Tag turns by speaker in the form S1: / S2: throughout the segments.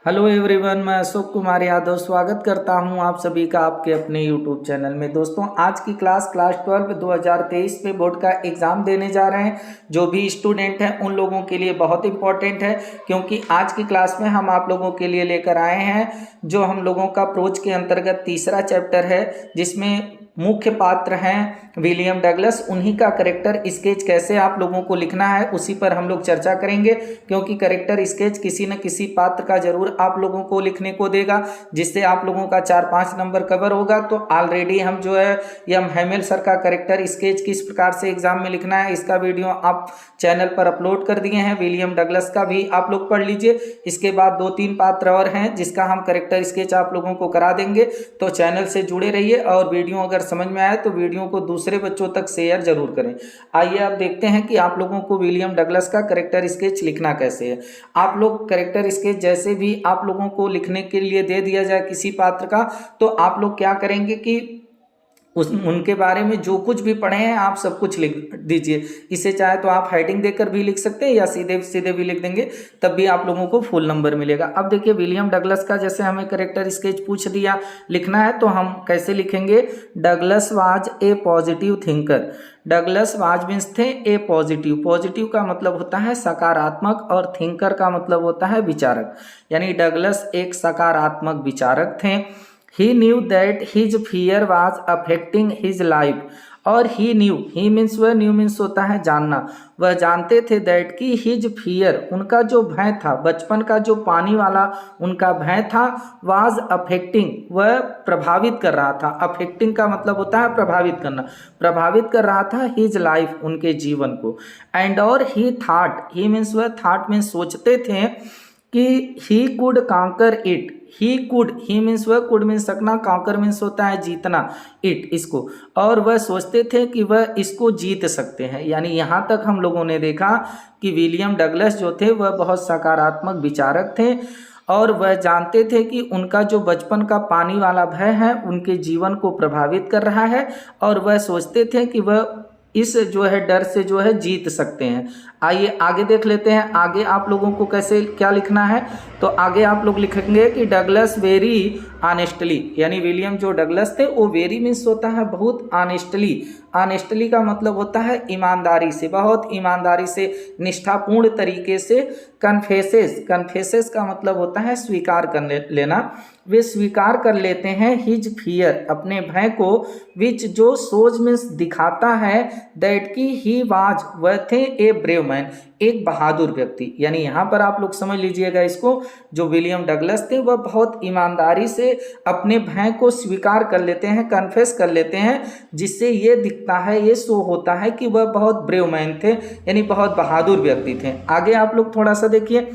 S1: Hello everyone, मैं अशोक कुमार यादव स्वागत करता हूं आप सभी का आपके अपने यूट्यूब चैनल में। दोस्तों, आज की क्लास 12 2023 में बोर्ड का एग्ज़ाम देने जा रहे हैं। जो भी स्टूडेंट हैं उन लोगों के लिए बहुत इंपॉर्टेंट है, क्योंकि आज की क्लास में हम आप लोगों के लिए लेकर आए हैं जो हम लोगों का प्रोज के अंतर्गत तीसरा चैप्टर है, जिसमें मुख्य पात्र हैं विलियम डगलस। उन्हीं का करेक्टर स्केच कैसे आप लोगों को लिखना है उसी पर हम लोग चर्चा करेंगे, क्योंकि करेक्टर स्केच किसी न किसी पात्र का जरूर आप लोगों को लिखने को देगा, जिससे आप लोगों का 4-5 नंबर कवर होगा। तो ऑलरेडी हम जो है यम हेमेल सर का करेक्टर स्केच किस प्रकार से एग्जाम में लिखना है इसका वीडियो आप चैनल पर अपलोड कर दिए हैं। विलियम डगलस का भी आप लोग पढ़ लीजिए। इसके बाद 2-3 पात्र और हैं जिसका हम करेक्टर स्केच आप लोगों को करा देंगे। तो चैनल से जुड़े रहिए और वीडियो अगर समझ में आए तो वीडियो को दूसरे बच्चों तक शेयर जरूर करें। आइए आप देखते हैं कि आप लोगों को विलियम डगलस का करेक्टर स्केच लिखना कैसे है। आप लोग करेक्टर स्केच जैसे भी आप लोगों को लिखने के लिए दे दिया जाए किसी पात्र का, तो आप लोग क्या करेंगे कि उनके बारे में जो कुछ भी पढ़े हैं आप सब कुछ लिख दीजिए। इसे चाहे तो आप हेडिंग देकर भी लिख सकते हैं या सीधे सीधे भी लिख देंगे, तब भी आप लोगों को फुल नंबर मिलेगा। अब देखिए, विलियम डगलस का जैसे हमें करेक्टर स्केच पूछ दिया लिखना है तो हम कैसे लिखेंगे। Douglas was a positive thinker. Douglas was means थे ए पॉजिटिव। पॉजिटिव का मतलब होता है सकारात्मक और थिंकर का मतलब होता है विचारक, यानी डगलस एक सकारात्मक विचारक थे। He knew that his fear was affecting his life। और he knew, he means वह, knew means होता है जानना। वह जानते थे that कि his fear, उनका जो भय था, बचपन का जो पानी वाला उनका भय था, was affecting, वह प्रभावित कर रहा था। affecting का मतलब होता है प्रभावित करना, प्रभावित कर रहा था his life, उनके जीवन को। and और he thought, he means वह, thought means सोचते थे कि he could conquer it। he could, he means वह, could means सकना, conquer means होता है जीतना, it इसको। और वह सोचते थे कि वह इसको जीत सकते हैं। यानी यहाँ तक हम लोगों ने देखा कि विलियम डगलस जो थे वह बहुत सकारात्मक विचारक थे और वह जानते थे कि उनका जो बचपन का पानी वाला भय है उनके जीवन को प्रभावित कर रहा है, और वह सोचते थे कि वह इस जो है डर से जो है जीत सकते हैं। आइए आगे देख लेते हैं आगे आप लोगों को कैसे क्या लिखना है। तो आगे आप लोग लिखेंगे कि डगलस वेरी ऑनेस्टली, यानी विलियम जो डगलस थे वो वेरी मीन्स होता है बहुत, ऑनेस्टली, ऑनेस्टली का मतलब होता है ईमानदारी से, बहुत ईमानदारी से, निष्ठापूर्ण तरीके से। कन्फेसेस, कन्फेसेस का मतलब होता है स्वीकार कर लेना। वे स्वीकार कर लेते हैं हिज फियर, अपने भय को, विच जो सोच में दिखाता है दैट की ही वाज, वह थे ए ब्रेव मैन, एक बहादुर व्यक्ति। यानी यहाँ पर आप लोग समझ लीजिएगा इसको, जो विलियम डगलस थे वह बहुत ईमानदारी से अपने भय को स्वीकार कर लेते हैं, कन्फेस कर लेते हैं, जिससे ये दिखता है, ये शो होता है कि वह बहुत ब्रेव मैन थे, यानी बहुत बहादुर व्यक्ति थे। आगे आप लोग थोड़ा सा देखिए,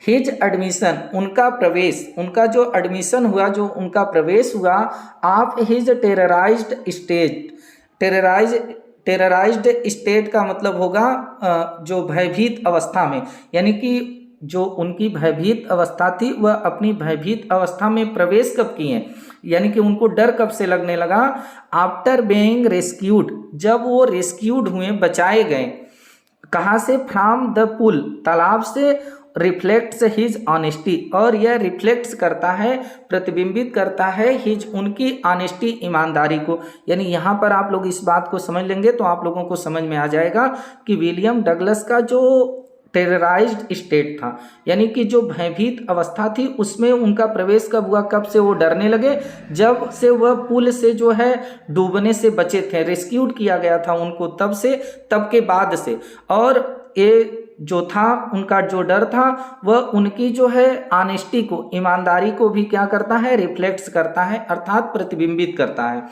S1: हिज एडमिशन, उनका प्रवेश, उनका जो एडमिशन हुआ, जो उनका प्रवेश हुआ, आप हिज टेरराइज्ड स्टेट, टेरराइज्ड स्टेट का मतलब होगा जो भयभीत अवस्था में, यानी कि जो उनकी भयभीत अवस्था थी वह अपनी भयभीत अवस्था में प्रवेश कब किए, यानी कि उनको डर कब से लगने लगा। आफ्टर बीइंग रेस्क्यूड, जब वो रेस्क्यूड हुए, बचाए गए। कहाँ से? फ्रॉम द पुल, तालाब से। रिफ्लेक्ट्स हिज ऑनेस्टी, और यह रिफ्लेक्ट्स करता है, प्रतिबिंबित करता है हिज, उनकी ऑनेस्टी, ईमानदारी को। यानी यहाँ पर आप लोग इस बात को समझ लेंगे तो आप लोगों को समझ में आ जाएगा कि विलियम डगलस का जो टेरराइज्ड स्टेट था, यानी कि जो भयभीत अवस्था थी, उसमें उनका प्रवेश कब हुआ, कब से वो डरने लगे, जब से वह पुल से जो है डूबने से बचे थे, रेस्क्यूड किया गया था उनको, तब से, तब के बाद से। और ये जो था उनका जो डर था वह उनकी जो है ऑनेस्टी को, ईमानदारी को भी क्या करता है, रिफ्लेक्ट्स करता है, अर्थात प्रतिबिंबित करता है।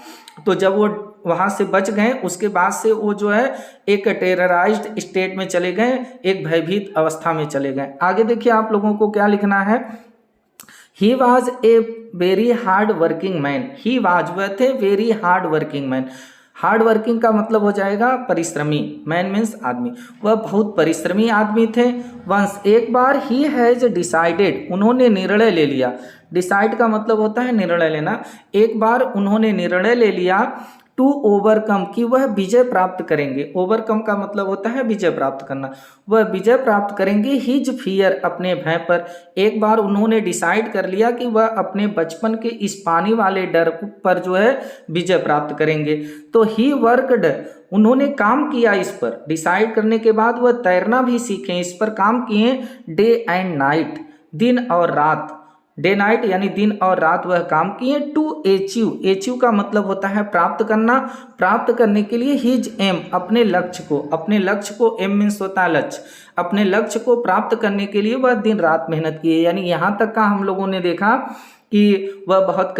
S1: तो जब वो वहाँ से बच गए उसके बाद से वो जो है एक टेरराइज्ड स्टेट में चले गए, एक भयभीत अवस्था में चले गए। आगे देखिए आप लोगों को क्या लिखना है। He was a very hard working man. He was, वह थे very hard working man. Hard working का मतलब हो जाएगा परिश्रमी, मैन मीन्स आदमी, वह बहुत परिश्रमी आदमी थे। वंस, एक बार, ही हैज डिसाइडेड, उन्होंने निर्णय ले लिया। डिसाइड का मतलब होता है निर्णय लेना। एक बार उन्होंने निर्णय ले लिया टू ओवरकम, कि वह विजय प्राप्त करेंगे। ओवरकम का मतलब होता है विजय प्राप्त करना। वह विजय प्राप्त करेंगे हिज फियर, अपने भय पर। एक बार उन्होंने डिसाइड कर लिया कि वह अपने बचपन के इस पानी वाले डर पर जो है विजय प्राप्त करेंगे। तो ही वर्कड, उन्होंने काम किया इस पर। डिसाइड करने के बाद वह तैरना भी सीखे, इस पर काम किए। डे एंड नाइट, दिन और रात। डे नाइट यानी दिन और रात वह काम किए। टू अचीव, अचीव का मतलब होता है प्राप्त करना। प्राप्त करने के लिए हिज एम, अपने लक्ष्य को, अपने लक्ष्य को, एम मीन्स होता है लक्ष्य, अपने लक्ष्य को प्राप्त करने के लिए वह दिन रात मेहनत किए। यानी यहाँ तक का हम लोगों ने देखा कि वह बहुत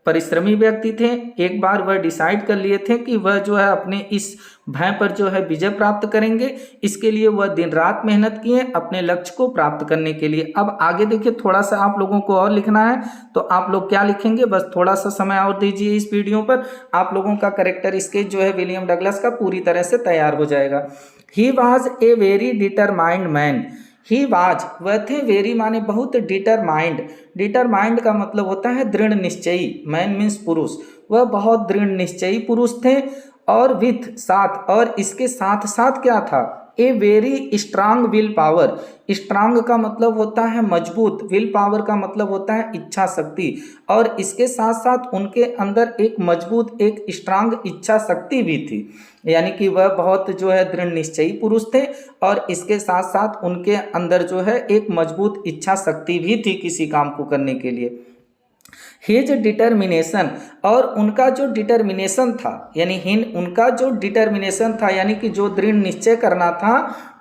S1: परिश्रमी व्यक्ति थे। एक बार वह डिसाइड कर लिए थे कि वह जो है अपने इस भय पर जो है विजय प्राप्त करेंगे। इसके लिए वह दिन रात मेहनत किए अपने लक्ष्य को प्राप्त करने के लिए। अब आगे देखिए, थोड़ा सा आप लोगों को और लिखना है, तो आप लोग क्या लिखेंगे, बस थोड़ा सा समय और दीजिए इस वीडियो पर, आप लोगों का कैरेक्टर स्केच जो है विलियम डगलस का पूरी तरह से तैयार हो जाएगा। He was a very determined man, he was, वह थे, वेरी माने बहुत, डिटरमाइंड, डिटरमाइंड का मतलब होता है दृढ़ निश्चयी। मैन मीन्स पुरुष, वह बहुत दृढ़ निश्चयी पुरुष थे। और विथ, साथ, और इसके साथ साथ क्या था, a very strong will power. Strong का मतलब होता है मजबूत, विल पावर का मतलब होता है इच्छा शक्ति, और इसके साथ साथ उनके अंदर एक मजबूत, एक स्ट्रांग इच्छा शक्ति भी थी। यानी कि वह बहुत जो है दृढ़ निश्चयी पुरुष थे, और इसके साथ साथ उनके अंदर जो है एक मजबूत इच्छा शक्ति भी थी किसी काम को करने के लिए। हिज डिटर्मिनेशन, और उनका जो डिटर्मिनेशन था, यानी उनका जो डिटर्मिनेशन था, यानी कि जो दृढ़ निश्चय करना था,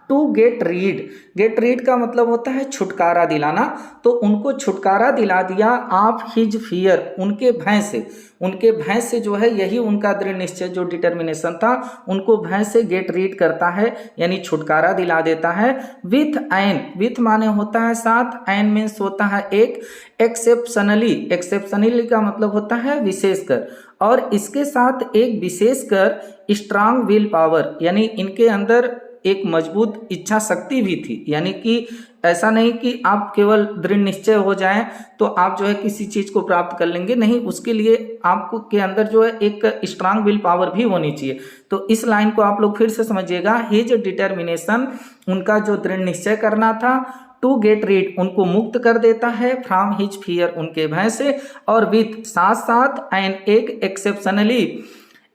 S1: to get rid, get rid का मतलब होता है छुटकारा दिलाना। तो उनको छुटकारा दिला दिया आप हिज फियर, उनके भय से। उनके भय से जो है, यही उनका दृढ़ निश्चय जो डिटर्मिनेशन था, उनको भय से गेट रीड करता है, यानी छुटकारा दिला देता है। विथ एन, विथ माने होता है साथ, एन मीन्स होता है एक। एक्सेप्शनली, एक्सेप्शनली का मतलब होता है विशेषकर, और इसके साथ एक विशेषकर स्ट्रांग विल पावर, यानी इनके अंदर एक मजबूत इच्छा शक्ति भी थी। यानी कि ऐसा नहीं कि आप केवल दृढ़ निश्चय हो जाएं तो आप जो है किसी चीज को प्राप्त कर लेंगे, नहीं, उसके लिए आपको के अंदर जो है एक स्ट्रांग विल पावर भी होनी चाहिए। तो इस लाइन को आप लोग फिर से समझिएगा। हिज डिटर्मिनेशन, उनका जो दृढ़ निश्चय करना था। टू गेट रीड, उनको मुक्त कर देता है। फ्रॉम हिज फियर, उनके भय से। और विथ, साथ साथ, एंड एक, एक्सेप्शनली,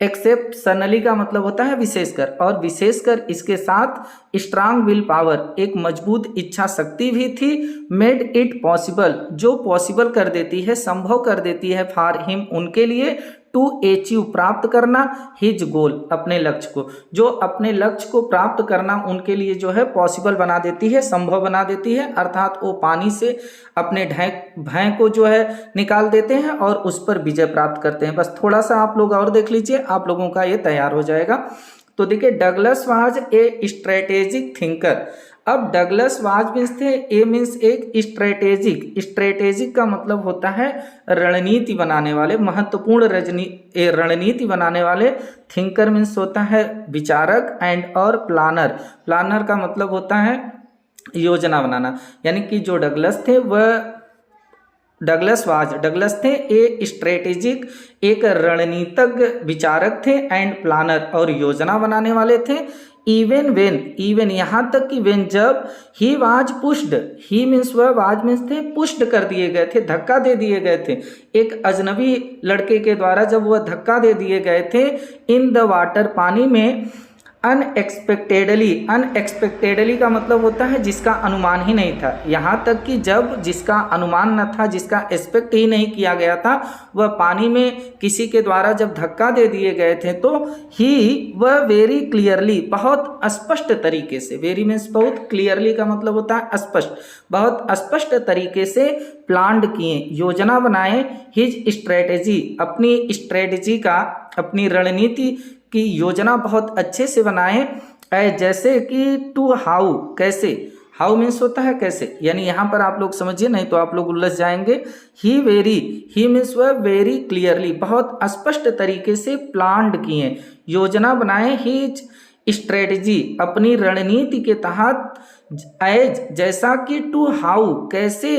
S1: एक्सेप्शनली का मतलब होता है विशेषकर, और विशेषकर इसके साथ स्ट्रांग विल पावर, एक मजबूत इच्छा शक्ति भी थी। मेड इट पॉसिबल, जो पॉसिबल कर देती है, संभव कर देती है, फॉर हिम, उनके लिए। टू अचीव, प्राप्त करना। हिज गोल, अपने लक्ष्य को, जो अपने लक्ष्य को प्राप्त करना उनके लिए जो है पॉसिबल बना देती है, संभव बना देती है। अर्थात वो पानी से अपने भय को जो है निकाल देते हैं और उस पर विजय प्राप्त करते हैं। बस थोड़ा सा आप लोग और देख लीजिए, आप लोगों का ये तैयार हो जाएगा। तो देखिए, Douglas was a strategic thinker. अब डगलस वाज मीन्स थे, ए मीन्स एक, स्ट्रेटेजिक, स्ट्रेटेजिक का मतलब होता है रणनीति बनाने वाले, महत्वपूर्ण रणनीति बनाने वाले। थिंकर मीन्स होता है विचारक, एंड और प्लानर, प्लानर का मतलब होता है योजना बनाना। यानी कि जो डगलस थे वह डगलस थे ए स्ट्रेटेजिक, एक रणनीतिज्ञ विचारक थे, एंड प्लानर, और योजना बनाने वाले थे। इवन वेन, इवन यहाँ तक कि वेन, जब, he was pushed, he means वह, वाज मीन्स थे पुश्ड कर दिए गए थे, धक्का दे दिए गए थे एक अजनबी लड़के के द्वारा, जब वह धक्का दे दिए गए थे इन द वाटर, पानी में। अनएक्सपेक्टेडली, अनएक्सपेक्टेडली का मतलब होता है जिसका अनुमान ही नहीं था। यहाँ तक कि जब जिसका अनुमान न था, जिसका एक्सपेक्ट ही नहीं किया गया था, वह पानी में किसी के द्वारा जब धक्का दे दिए गए थे, तो ही वह वेरी क्लियरली, बहुत स्पष्ट तरीके से, वेरी मीन्स बहुत, क्लियरली का मतलब होता है स्पष्ट, बहुत स्पष्ट तरीके से प्लान्ड किए, योजना बनाए। हिज स्ट्रेटेजी, अपनी स्ट्रेटेजी का, अपनी रणनीति की योजना बहुत अच्छे से बनाए। जैसे कि टू हाउ, कैसे, हाउ मीन्स होता है कैसे, यानी यहाँ पर आप लोग समझिए, नहीं तो आप लोग उलझ जाएंगे। ही वेरी, ही मीन्स वह वेरी क्लियरली, बहुत स्पष्ट तरीके से प्लान्ड किए, योजना बनाए। हिज स्ट्रेटजी, अपनी रणनीति के तहत। एज, जैसा कि, टू हाउ, कैसे,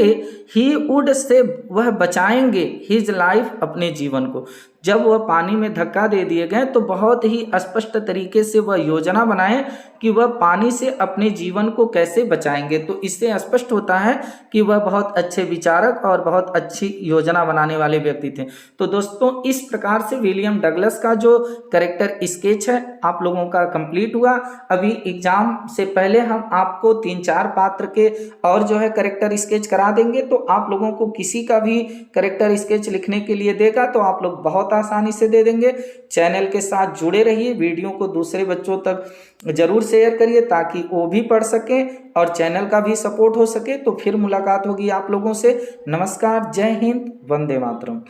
S1: ही वुड सेव, वह बचाएंगे, हिज लाइफ, अपने जीवन को। जब वह पानी में धक्का दे दिए गए तो बहुत ही स्पष्ट तरीके से वह योजना बनाएं कि वह पानी से अपने जीवन को कैसे बचाएंगे। तो इससे स्पष्ट होता है कि वह बहुत अच्छे विचारक और बहुत अच्छी योजना बनाने वाले व्यक्ति थे। तो दोस्तों इस प्रकार से विलियम डगलस का जो कैरेक्टर स्केच है आप लोगों का कंप्लीट हुआ। अभी एग्जाम से पहले हम आपको 3-4 पात्र के और जो है कैरेक्टर स्केच करा देंगे। तो आप लोगों को किसी का भी कैरेक्टर स्केच लिखने के लिए देगा तो आप लोग बहुत आसानी से दे देंगे। चैनल के साथ जुड़े रहिए, वीडियो को दूसरे बच्चों तक जरूर शेयर करिए ताकि वो भी पढ़ सकें और चैनल का भी सपोर्ट हो सके। तो फिर मुलाकात होगी आप लोगों से। नमस्कार, जय हिंद, वंदे मातरम।